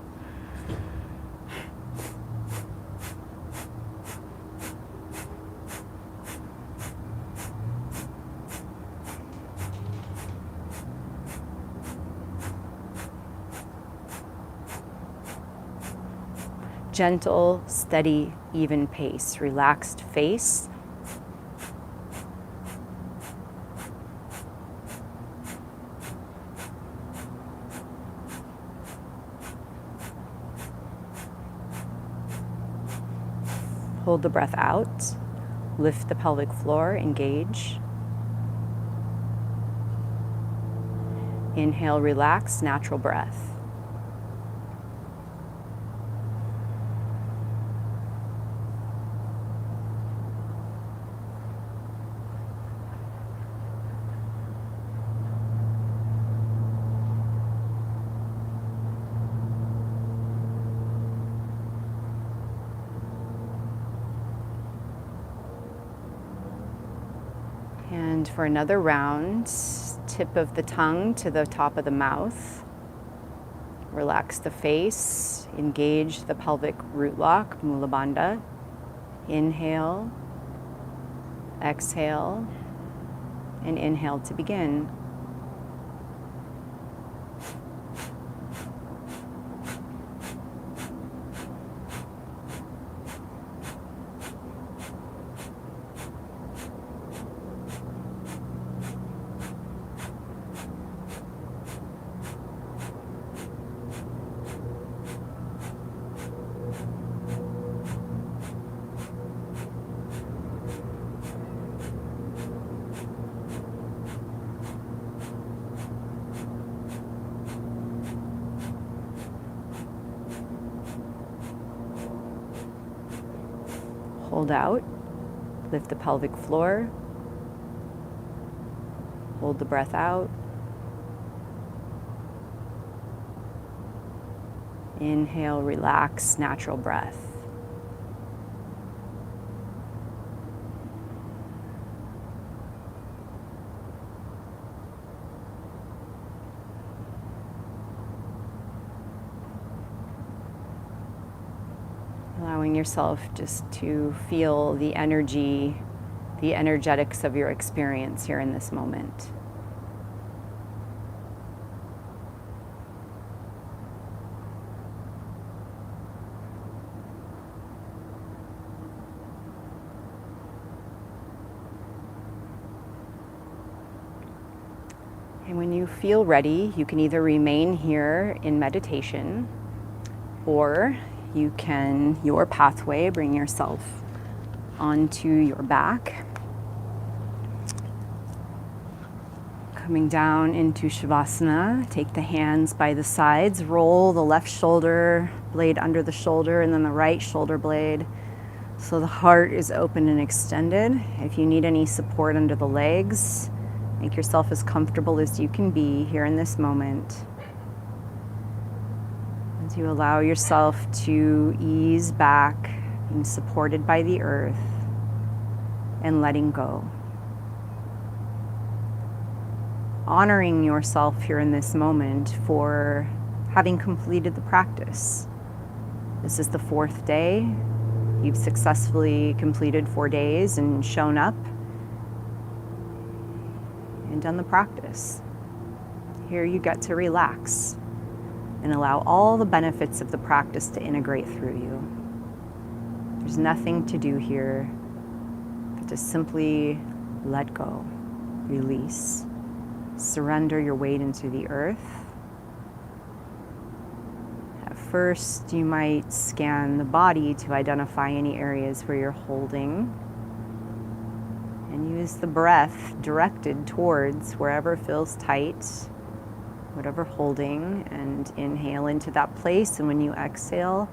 S1: Gentle, steady, even pace. Relaxed face. Hold the breath out. Lift the pelvic floor, engage. Inhale, relax, natural breath. And for another round, tip of the tongue to the top of the mouth. Relax the face, engage the pelvic root lock, Mula Bandha. Inhale, exhale, and inhale to begin. Hold out, lift the pelvic floor, hold the breath out. Inhale, relax, natural breath. Allowing yourself just to feel the energy, the energetics of your experience here in this moment. And when you feel ready, you can either remain here in meditation, or you can, your pathway, bring yourself onto your back. Coming down into Shavasana, take the hands by the sides, roll the left shoulder blade under the shoulder and then the right shoulder blade so the heart is open and extended. If you need any support under the legs, make yourself as comfortable as you can be here in this moment. As you allow yourself to ease back, being supported by the earth and letting go. Honoring yourself here in this moment for having completed the practice. This is the 4th day. You've successfully completed 4 days and shown up and done the practice. Here you get to relax and allow all the benefits of the practice to integrate through you. There's nothing to do here but to simply let go, release, surrender your weight into the earth. At first, you might scan the body to identify any areas where you're holding, and use the breath directed towards wherever feels tight, whatever holding, and inhale into that place. And when you exhale,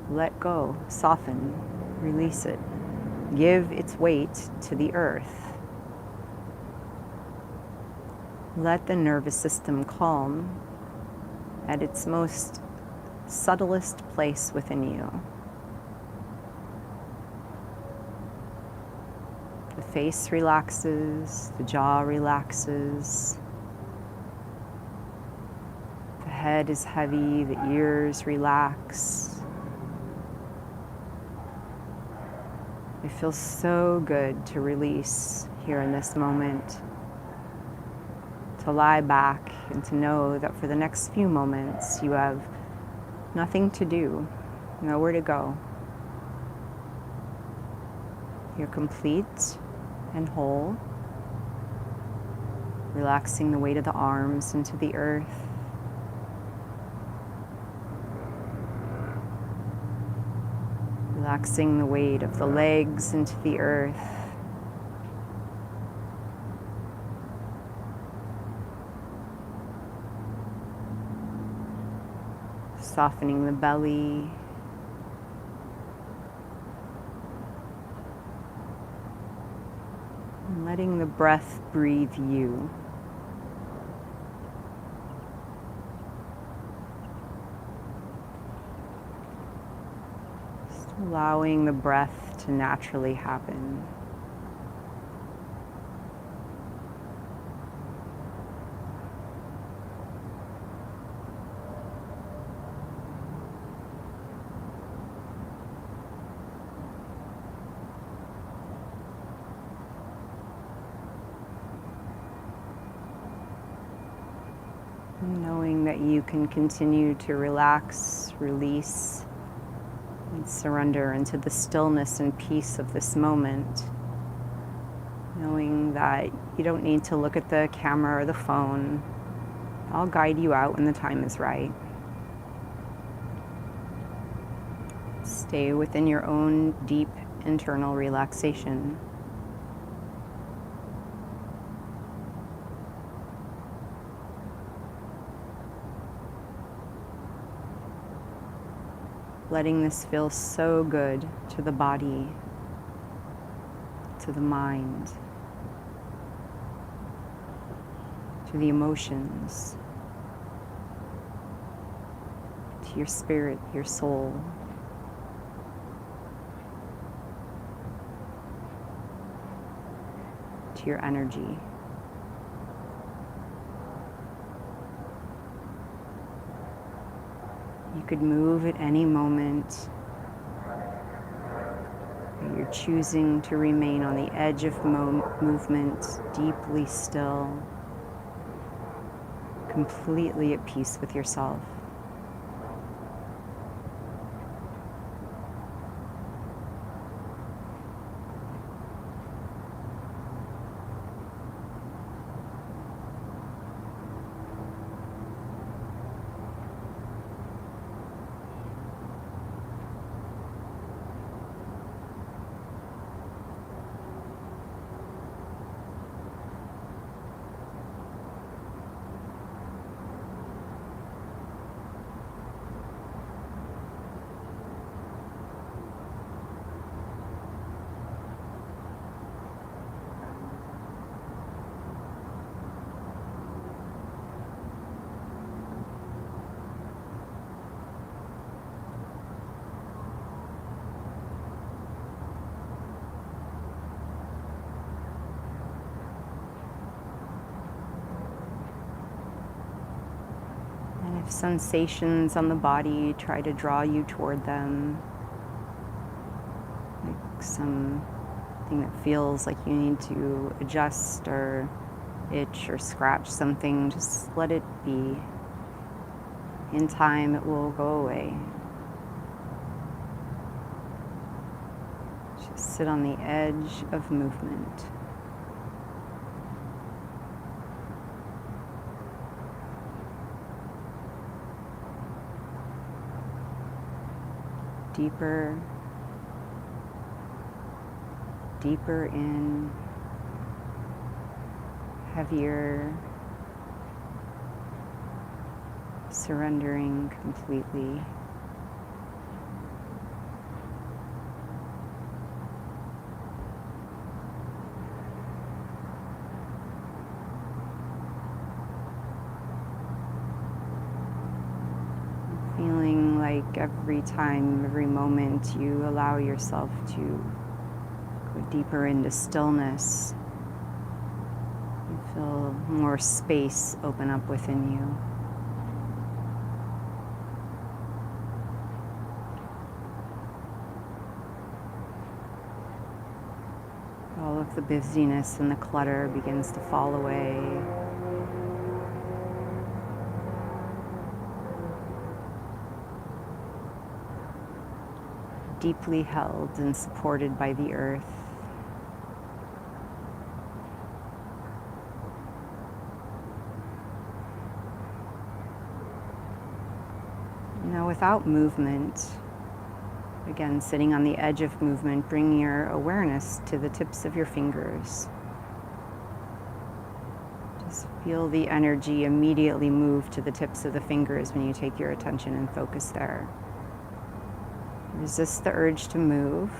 S1: let go, soften, release it. Give its weight to the earth. Let the nervous system calm at its most subtlest place within you. The face relaxes, the jaw relaxes, the head is heavy, the ears relax. It feels so good to release here in this moment, to lie back and to know that for the next few moments you have nothing to do, nowhere to go. You're complete and whole, relaxing the weight of the arms into the earth. Relaxing the weight of the legs into the earth. Softening the belly. And letting the breath breathe you. Just allowing the breath to naturally happen. knowing that you can continue to relax, release, and surrender into the stillness and peace of this moment. Knowing that you don't need to look at the camera or the phone. I'll guide you out when the time is right. Stay within your own deep internal relaxation. Letting this feel so good to the body, to the mind, to the emotions, to your spirit, your soul. To your energy. You could move at any moment. You're choosing to remain on the edge of movement, deeply still, completely at peace with yourself. If sensations on the body try to draw you toward them, like something that feels like you need to adjust or itch or scratch something, just let it be. In time, it will go away. Just sit on the edge of movement. Deeper, deeper in, heavier, surrendering completely. Feeling like every time, every moment you allow yourself to go deeper into stillness, you feel more space open up within you. All of the busyness and the clutter begins to fall away. Deeply held and supported by the earth. Now, without movement, again, sitting on the edge of movement, bring your awareness to the tips of your fingers. Just feel the energy immediately move to the tips of the fingers when you take your attention and focus there. Resist the urge to move,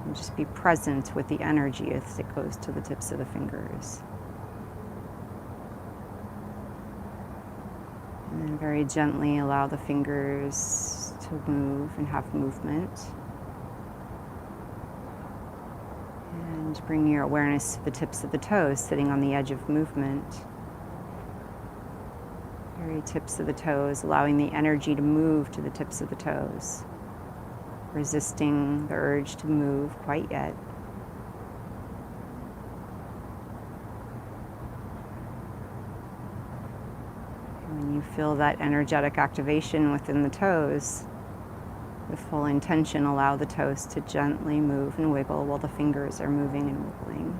S1: and just be present with the energy as it goes to the tips of the fingers. And then very gently allow the fingers to move and have movement. And bring your awareness to the tips of the toes, sitting on the edge of movement. Very tips of the toes, allowing the energy to move to the tips of the toes. Resisting the urge to move quite yet. feel that energetic activation within the toes. With full intention, allow the toes to gently move and wiggle while the fingers are moving and wiggling.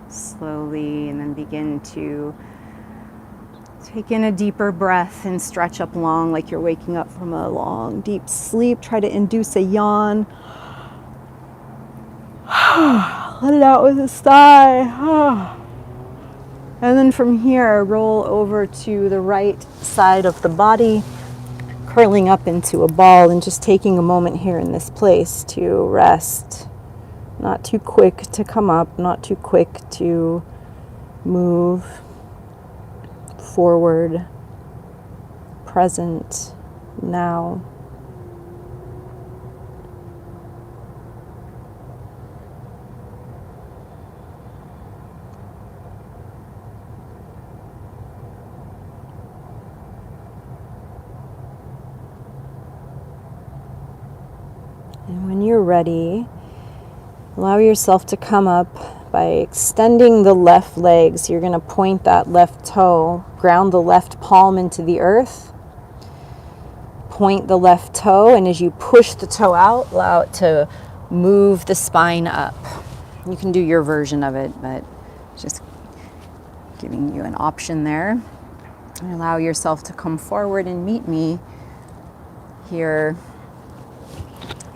S1: Slowly, and then begin to take in a deeper breath and stretch up long like you're waking up from a long, deep sleep. Try to induce a yawn. Let it out with a sigh. And then from here, roll over to the right side of the body, curling up into a ball and just taking a moment here in this place to rest. Not too quick to come up, not too quick to move forward, present, now. And when you're ready, allow yourself to come up by extending the left leg. So you're going to point that left toe, ground the left palm into the earth, point the left toe, and as you push the toe out, allow it to move the spine up. You can do your version of it, but just giving you an option there. And allow yourself to come forward and meet me here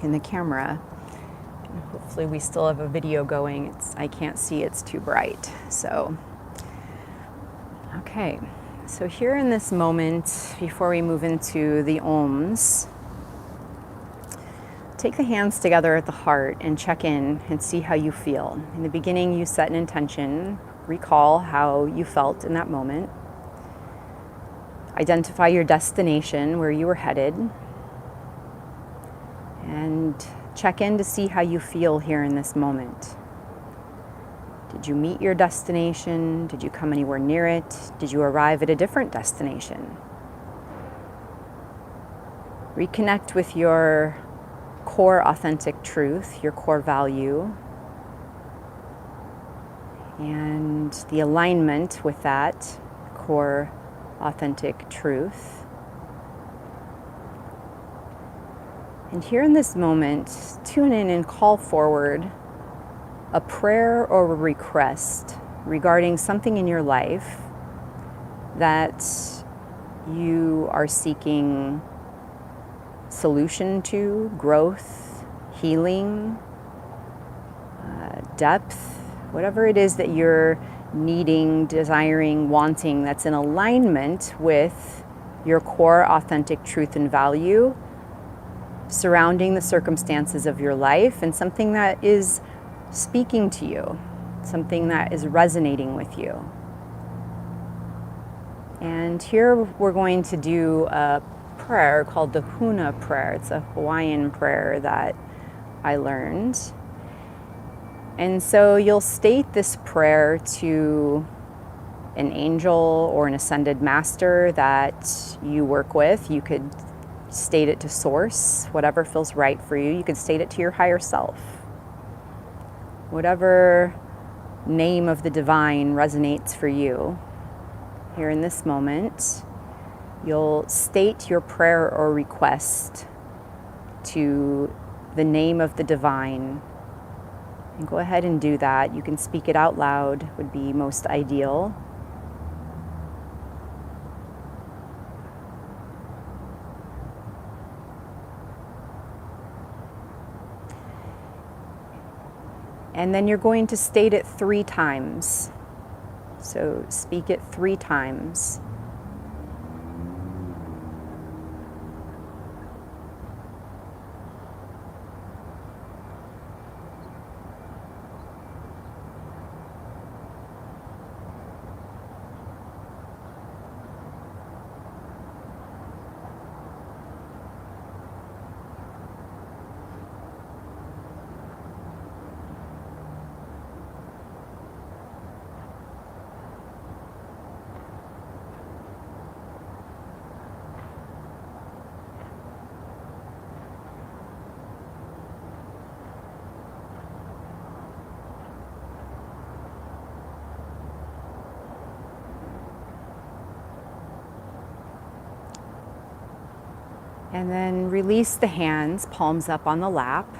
S1: in the camera. And hopefully we still have a video going. I can't see, it's too bright. So, okay. So here in this moment, before we move into the Oms, take the hands together at the heart and check in and see how you feel. In the beginning, you set an intention. Recall how you felt in that moment. Identify your destination, where you were headed. And check in to see how you feel here in this moment. Did you meet your destination? Did you come anywhere near it? Did you arrive at a different destination? Reconnect with your core authentic truth, your core value, and the alignment with that core authentic truth. And here in this moment, tune in and call forward a prayer or a request regarding something in your life that you are seeking solution to, growth, healing, depth, whatever it is that you're needing, desiring, wanting, that's in alignment with your core authentic truth and value surrounding the circumstances of your life, and something that is speaking to you, something that is resonating with you. And here we're going to do a prayer called the Huna prayer. It's a Hawaiian prayer that I learned. And so you'll state this prayer to an angel or an ascended master that you work with. You could state it to source, whatever feels right for you. You could state it to your higher self. Whatever name of the divine resonates for you. Here in this moment, you'll state your prayer or request to the name of the divine. And go ahead and do that. You can speak it out loud, would be most ideal. And then you're going to state it 3 times. So speak it 3 times. And then release the hands, palms up on the lap.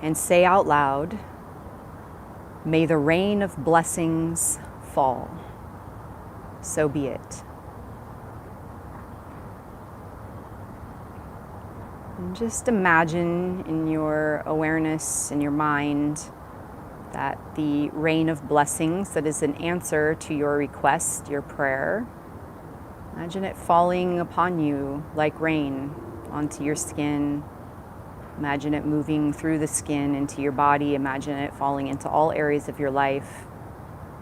S1: And say out loud, may the rain of blessings fall. So be it. And just imagine in your awareness, in your mind, that the rain of blessings that is an answer to your request, your prayer, imagine it falling upon you like rain onto your skin. Imagine it moving through the skin into your body. Imagine it falling into all areas of your life,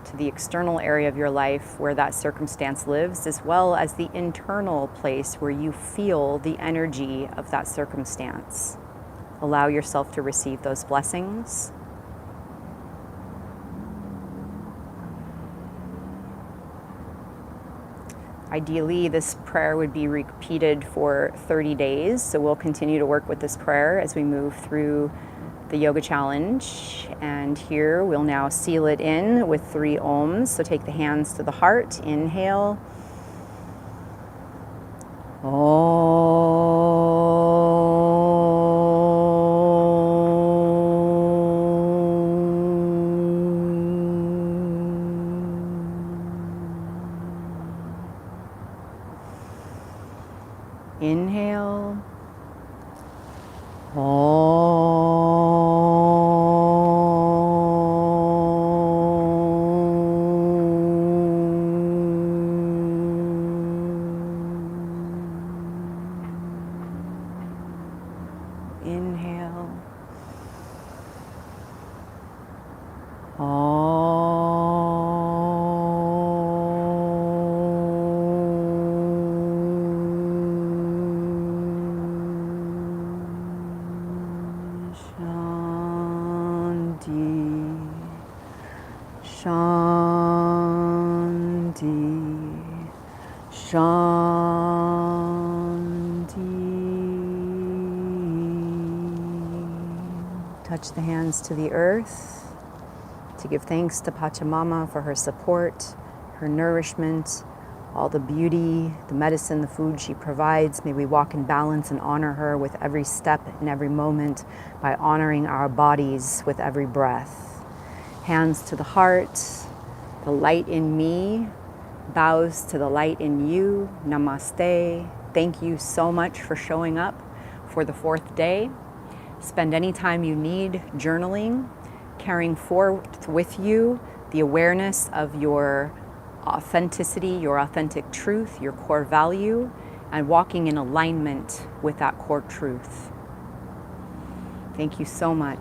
S1: to the external area of your life where that circumstance lives, as well as the internal place where you feel the energy of that circumstance. Allow yourself to receive those blessings. Ideally, this prayer would be repeated for 30 days, so we'll continue to work with this prayer as we move through the yoga challenge. And here we'll now seal it in with 3 ohms. So take the hands to the heart, inhale. Inhale. Inhale. Shanti, Shanti. Touch the hands to the earth to give thanks to Pachamama for her support, her nourishment, all the beauty, the medicine, the food she provides. May we walk in balance and honor her with every step and every moment by honoring our bodies with every breath. Hands to the heart, the light in me bows to the light in you. Namaste. Thank you so much for showing up for the 4th day. Spend any time you need journaling, carrying forth with you the awareness of your authenticity, your authentic truth, your core value, and walking in alignment with that core truth. Thank you so much.